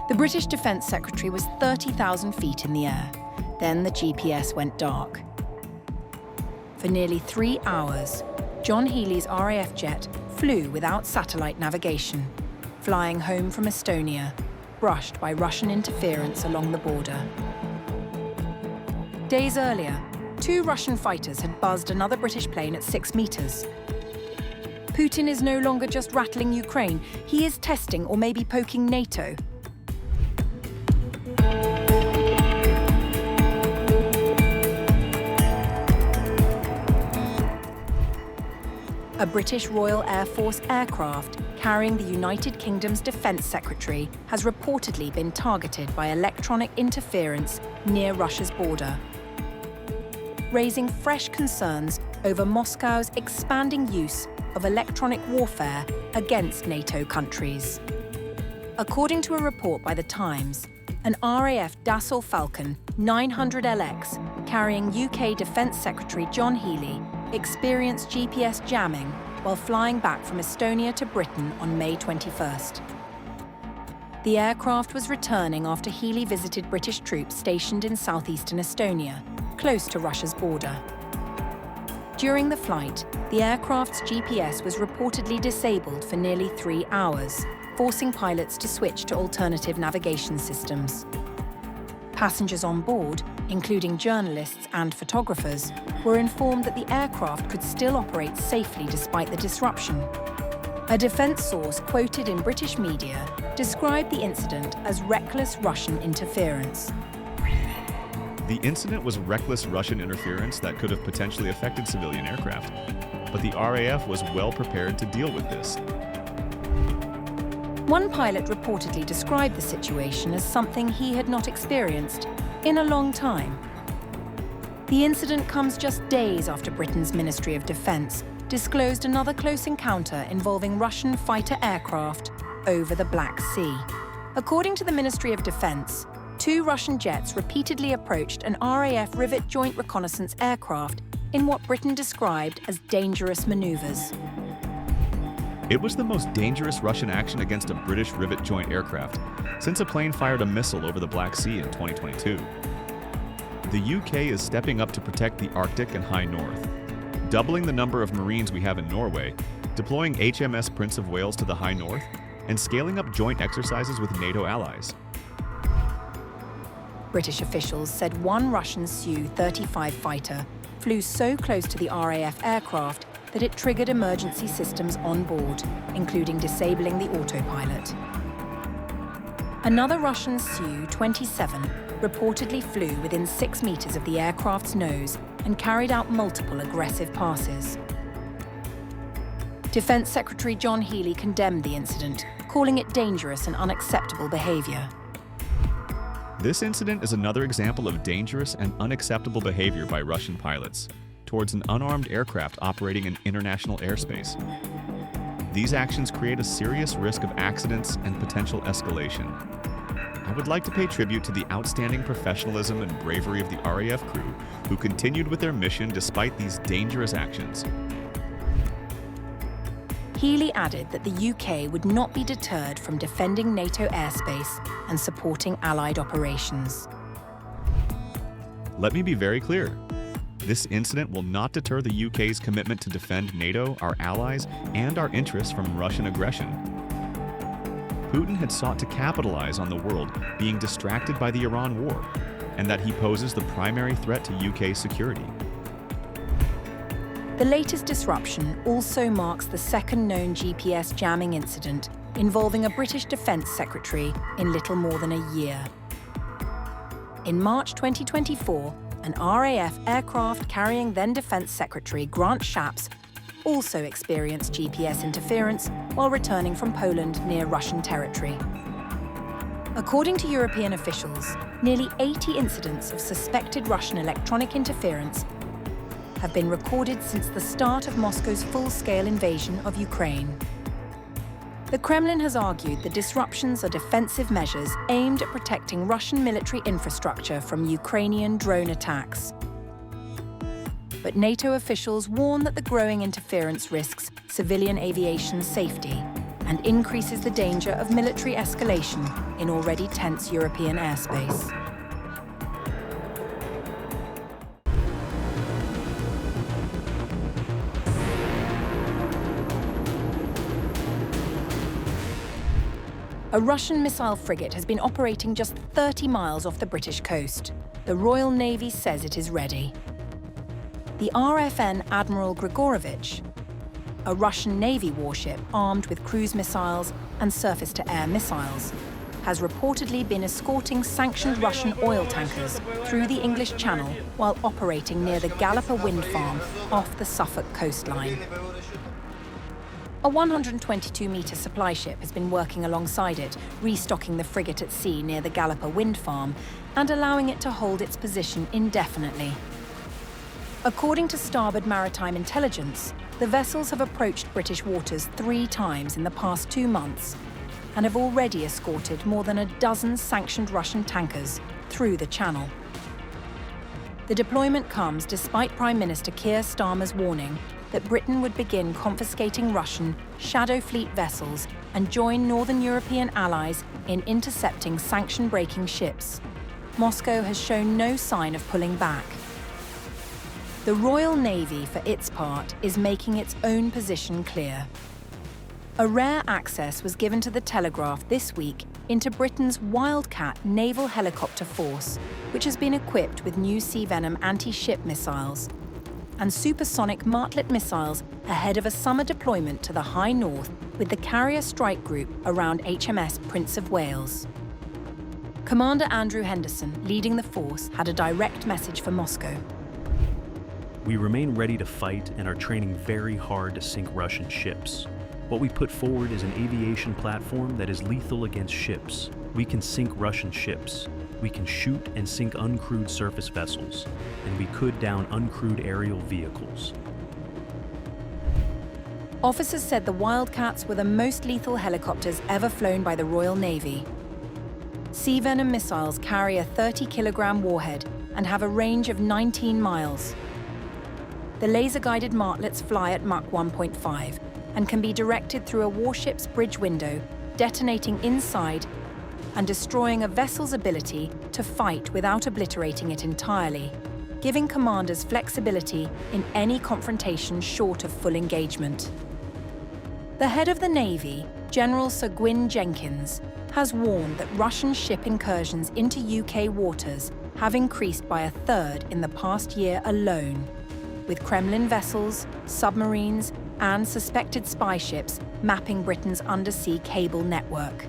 The British Defence Secretary was 30,000 feet in the air. Then the GPS went dark. For nearly 3 hours, John Healey's RAF jet flew without satellite navigation, flying home from Estonia, brushed by Russian interference along the border. Days earlier, 2 Russian fighters had buzzed another British plane at 6 meters. Putin is no longer just rattling Ukraine, he is testing or maybe poking NATO. A British Royal Air Force aircraft carrying the United Kingdom's Defence Secretary has reportedly been targeted by electronic interference near Russia's border, raising fresh concerns over Moscow's expanding use of electronic warfare against NATO countries. According to a report by The Times, an RAF Dassault Falcon 900LX carrying UK Defence Secretary John Healey experienced GPS jamming while flying back from Estonia to Britain on May 21st. The aircraft was returning after Healey visited British troops stationed in southeastern Estonia, close to Russia's border. During the flight, the aircraft's GPS was reportedly disabled for nearly 3 hours, forcing pilots to switch to alternative navigation systems. Passengers on board, including journalists and photographers, were informed that the aircraft could still operate safely despite the disruption. A defence source quoted in British media described the incident as reckless Russian interference. The incident was reckless Russian interference that could have potentially affected civilian aircraft, but the RAF was well prepared to deal with this. One pilot reportedly described the situation as something he had not experienced in a long time. The incident comes just days after Britain's Ministry of Defence disclosed another close encounter involving Russian fighter aircraft over the Black Sea. According to the Ministry of Defence, 2 Russian jets repeatedly approached an RAF Rivet Joint reconnaissance aircraft in what Britain described as dangerous manoeuvres. It was the most dangerous Russian action against a British Rivet Joint aircraft since a plane fired a missile over the Black Sea in 2022. The UK is stepping up to protect the Arctic and High North, doubling the number of Marines we have in Norway, deploying HMS Prince of Wales to the High North, and scaling up joint exercises with NATO allies. British officials said one Russian Su-35 fighter flew so close to the RAF aircraft that it triggered emergency systems on board, including disabling the autopilot. Another Russian Su-27 reportedly flew within 6 meters of the aircraft's nose and carried out multiple aggressive passes. Defence Secretary John Healey condemned the incident, calling it dangerous and unacceptable behaviour. This incident is another example of dangerous and unacceptable behavior by Russian pilots towards an unarmed aircraft operating in international airspace. These actions create a serious risk of accidents and potential escalation. I would like to pay tribute to the outstanding professionalism and bravery of the RAF crew who continued with their mission despite these dangerous actions. Healey added that the UK would not be deterred from defending NATO airspace and supporting Allied operations. Let me be very clear. This incident will not deter the UK's commitment to defend NATO, our allies, and our interests from Russian aggression. Putin had sought to capitalize on the world being distracted by the Iran war, and that he poses the primary threat to UK security. The latest disruption also marks the second known GPS jamming incident involving a British Defence Secretary in little more than a year. In March 2024, an RAF aircraft carrying then Defence Secretary Grant Shapps also experienced GPS interference while returning from Poland near Russian territory. According to European officials, nearly 80 incidents of suspected Russian electronic interference have been recorded since the start of Moscow's full-scale invasion of Ukraine. The Kremlin has argued the disruptions are defensive measures aimed at protecting Russian military infrastructure from Ukrainian drone attacks. But NATO officials warn that the growing interference risks civilian aviation safety and increases the danger of military escalation in already tense European airspace. A Russian missile frigate has been operating just 30 miles off the British coast. The Royal Navy says it is ready. The RFN Admiral Grigorovich, a Russian Navy warship armed with cruise missiles and surface-to-air missiles, has reportedly been escorting sanctioned Russian oil tankers through the English Channel while operating near the Galloper wind farm off the Suffolk coastline. A 122-metre supply ship has been working alongside it, restocking the frigate at sea near the Galloper wind farm and allowing it to hold its position indefinitely. According to Starboard Maritime Intelligence, the vessels have approached British waters 3 times in the past 2 months and have already escorted more than a dozen sanctioned Russian tankers through the Channel. The deployment comes despite Prime Minister Keir Starmer's warning that Britain would begin confiscating Russian Shadow Fleet vessels and join Northern European allies in intercepting sanction-breaking ships. Moscow has shown no sign of pulling back. The Royal Navy, for its part, is making its own position clear. A rare access was given to the Telegraph this week into Britain's Wildcat naval helicopter force, which has been equipped with new Sea Venom anti-ship missiles and supersonic Martlet missiles ahead of a summer deployment to the High North with the Carrier Strike Group around HMS Prince of Wales. Commander Andrew Henderson, leading the force, had a direct message for Moscow. We remain ready to fight and are training very hard to sink Russian ships. What we put forward is an aviation platform that is lethal against ships. We can sink Russian ships. We can shoot and sink uncrewed surface vessels, and we could down uncrewed aerial vehicles. Officers said the Wildcats were the most lethal helicopters ever flown by the Royal Navy. Sea Venom missiles carry a 30-kilogram warhead and have a range of 19 miles. The laser-guided Martlets fly at Mach 1.5 and can be directed through a warship's bridge window, detonating inside and destroying a vessel's ability to fight without obliterating it entirely, giving commanders flexibility in any confrontation short of full engagement. The head of the Navy, General Sir Gwyn Jenkins, has warned that Russian ship incursions into UK waters have increased by 1/3 in the past year alone, with Kremlin vessels, submarines, and suspected spy ships mapping Britain's undersea cable network.